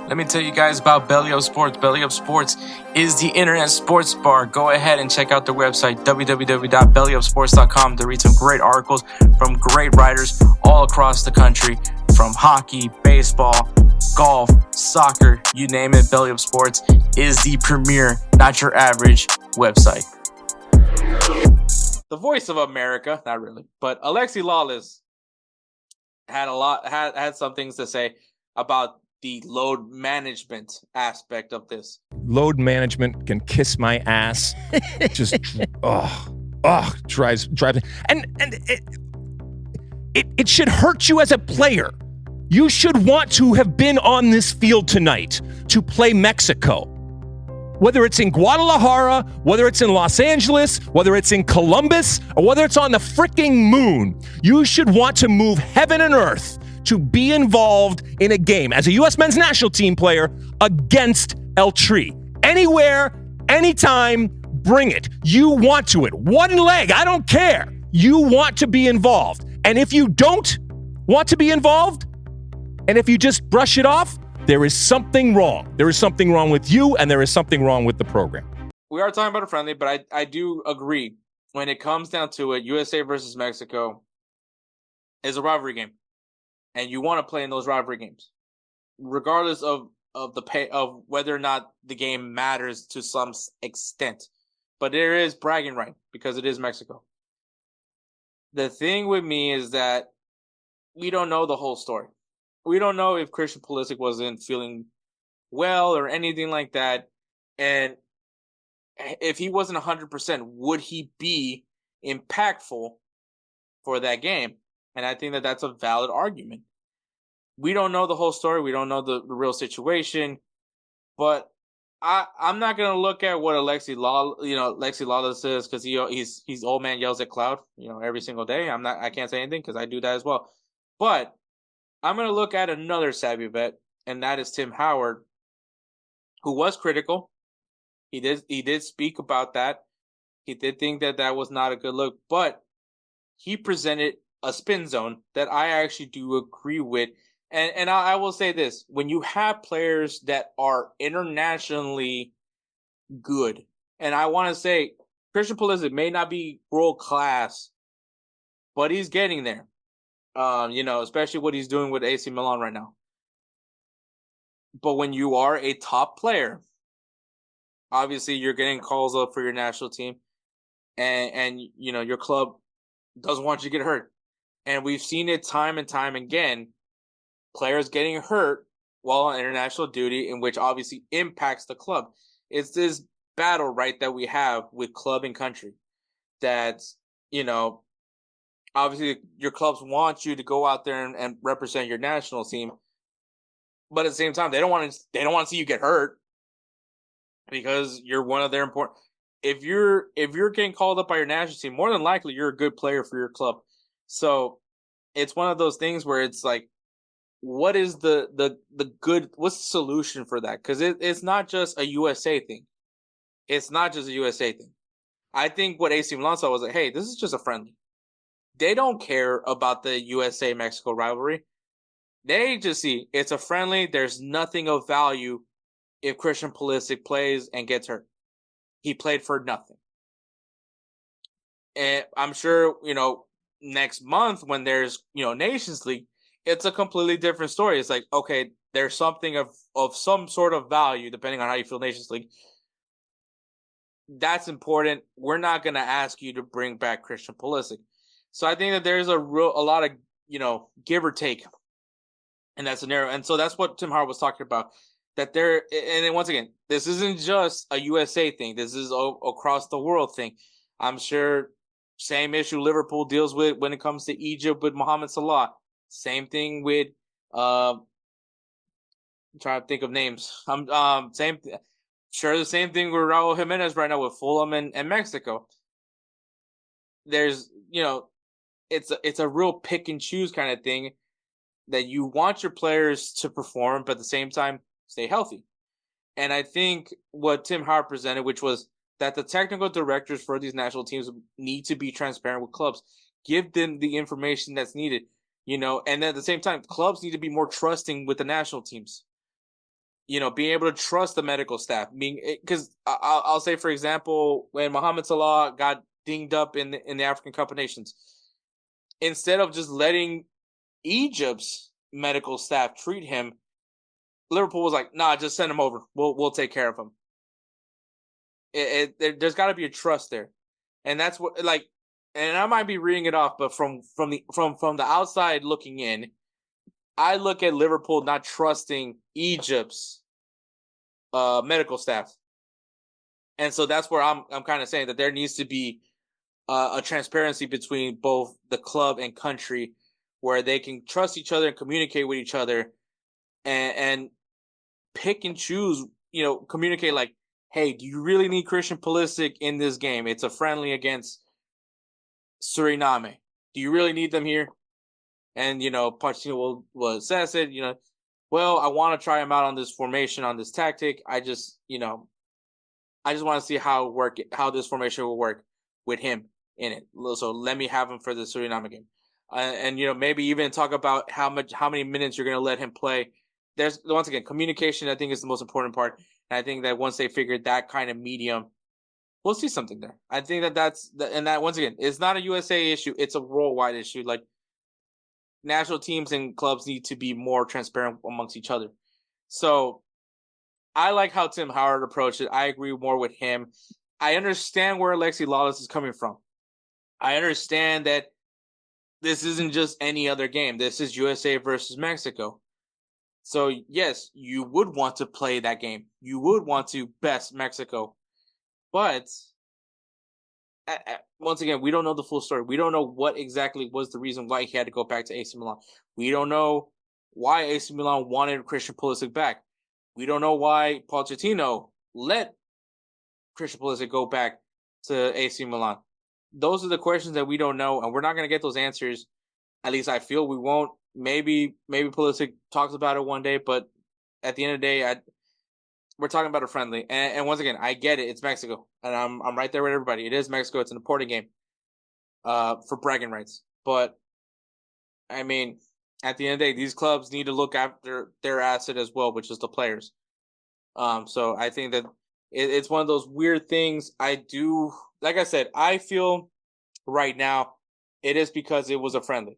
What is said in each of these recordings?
Let me tell you guys about BellyUpSports. BellyUpSports is the internet sports bar. Go ahead and check out their website, www.bellyupsports.com, to read some great articles from great writers all across the country, from hockey, baseball, golf, soccer, you name it. BellyUpSports is the premier, not your average website. The voice of America, not really, but Alexis Lalas had some things to say about the load management aspect of this. Load management can kiss my ass. Just drives and it should hurt you as a player. You should want to have been on this field tonight to play Mexico. Whether it's in Guadalajara, whether it's in Los Angeles, whether it's in Columbus, or whether it's on the freaking moon, you should want to move heaven and earth to be involved in a game as a U.S. men's national team player against El Tri. Anywhere, anytime, bring it. You want to it. One leg, I don't care. You want to be involved. And if you don't want to be involved, and if you just brush it off, there is something wrong. There is something wrong with you, and there is something wrong with the program. We are talking about a friendly, but I do agree. When it comes down to it, USA versus Mexico is a rivalry game. And you want to play in those rivalry games, regardless of whether or not the game matters to some extent. But there is bragging right because it is Mexico. The thing with me is that we don't know the whole story. We don't know if Christian Pulisic wasn't feeling well or anything like that. And if he wasn't 100%, would he be impactful for that game? And I think that that's a valid argument. We don't know the whole story. We don't know the real situation. But I'm not going to look at what Alexis Lalas says, because he's old man yells at cloud, every single day. I can't say anything because I do that as well. But I'm going to look at another savvy vet, and that is Tim Howard, who was critical. He did speak about that. He did think that that was not a good look, but he presented a spin zone that I actually do agree with. And I will say this, when you have players that are internationally good, and I want to say Christian Pulisic may not be world class, but he's getting there. Especially what he's doing with AC Milan right now. But when you are a top player, obviously you're getting calls up for your national team, and your club doesn't want you to get hurt. And we've seen it time and time again, players getting hurt while on international duty, in which obviously impacts the club. It's this battle, right, that we have with club and country. That, obviously your clubs want you to go out there and represent your national team, but at the same time, they don't want to see you get hurt because you're one of their important. If you're getting called up by your national team, more than likely you're a good player for your club. So it's one of those things where it's like, what is what's the solution for that? Because it's not just a USA thing. It's not just a USA thing. I think what AC Milan saw was like, hey, this is just a friendly. They don't care about the USA-Mexico rivalry. They just see it's a friendly. There's nothing of value if Christian Pulisic plays and gets hurt. He played for nothing. And I'm sure, next month when there's, Nations League, it's a completely different story. It's like, okay, there's something of some sort of value, depending on how you feel Nations League. That's important. We're not going to ask you to bring back Christian Pulisic. So I think that there's a lot of, give or take in that scenario. And so that's what Tim Howard was talking about. That and then once again, this isn't just a USA thing. This is across the world thing. I'm sure same issue Liverpool deals with when it comes to Egypt with Mohamed Salah. Same thing with I'm trying to think of names. The same thing with Raul Jimenez right now with Fulham and Mexico. There's it's a real pick and choose kind of thing, that you want your players to perform, but at the same time stay healthy. And I think what Tim Howard presented, which was that the technical directors for these national teams need to be transparent with clubs, give them the information that's needed, and at the same time, clubs need to be more trusting with the national teams. being able to trust the medical staff. Because I'll say, for example, when Mohamed Salah got dinged up in the African Cup of Nations, instead of just letting Egypt's medical staff treat him, Liverpool was like, "Nah, just send him over. We'll take care of him." There's got to be a trust there, and that's what and I might be reading it off, but from the outside looking in, I look at Liverpool not trusting Egypt's medical staff, and so that's where I'm kind of saying that there needs to be a transparency between both the club and country, where they can trust each other and communicate with each other, and pick and choose. Communicate like, hey, do you really need Christian Pulisic in this game? It's a friendly against Suriname. Do you really need them here? And, Pochettino will assess it, well, I want to try him out on this formation, on this tactic. I just want to see how this formation will work with him in it. So let me have him for the Suriname game. And maybe even talk about how many minutes you're going to let him play. There's, once again, communication, I think, is the most important part. And I think that once they figure that kind of medium, we'll see something there. I think that once again, it's not a USA issue. It's a worldwide issue. Like, national teams and clubs need to be more transparent amongst each other. So I like how Tim Howard approached it. I agree more with him. I understand where Alexis Lalas is coming from. I understand that this isn't just any other game. This is USA versus Mexico. So, yes, you would want to play that game. You would want to best Mexico. But, once again, we don't know the full story. We don't know what exactly was the reason why he had to go back to AC Milan. We don't know why AC Milan wanted Christian Pulisic back. We don't know why Pochettino let Christian Pulisic go back to AC Milan. Those are the questions that we don't know, and we're not going to get those answers. At least I feel we won't. Maybe Pulisic talks about it one day, but at the end of the day, we're talking about a friendly. And once again, I get it. It's Mexico, and I'm right there with everybody. It is Mexico. It's an important game for bragging rights. But, I mean, at the end of the day, these clubs need to look after their asset as well, which is the players. So I think that it's one of those weird things. Like I said, I feel right now it is because it was a friendly.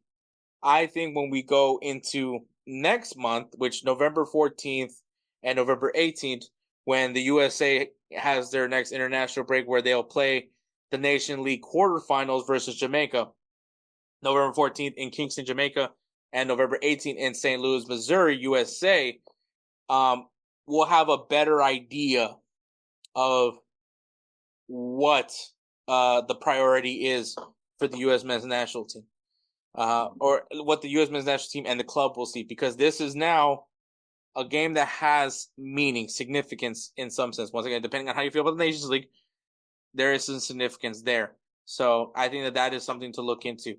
I think when we go into next month, which November 14th and November 18th, when the USA has their next international break where they'll play the Nation League quarterfinals versus Jamaica, November 14th in Kingston, Jamaica, and November 18th in St. Louis, Missouri, USA, we'll have a better idea of what the priority is for the U.S. men's national team. Or what the U.S. men's national team and the club will see, because this is now a game that has meaning, significance in some sense. Once again, depending on how you feel about the Nations League, there is some significance there. So I think that is something to look into.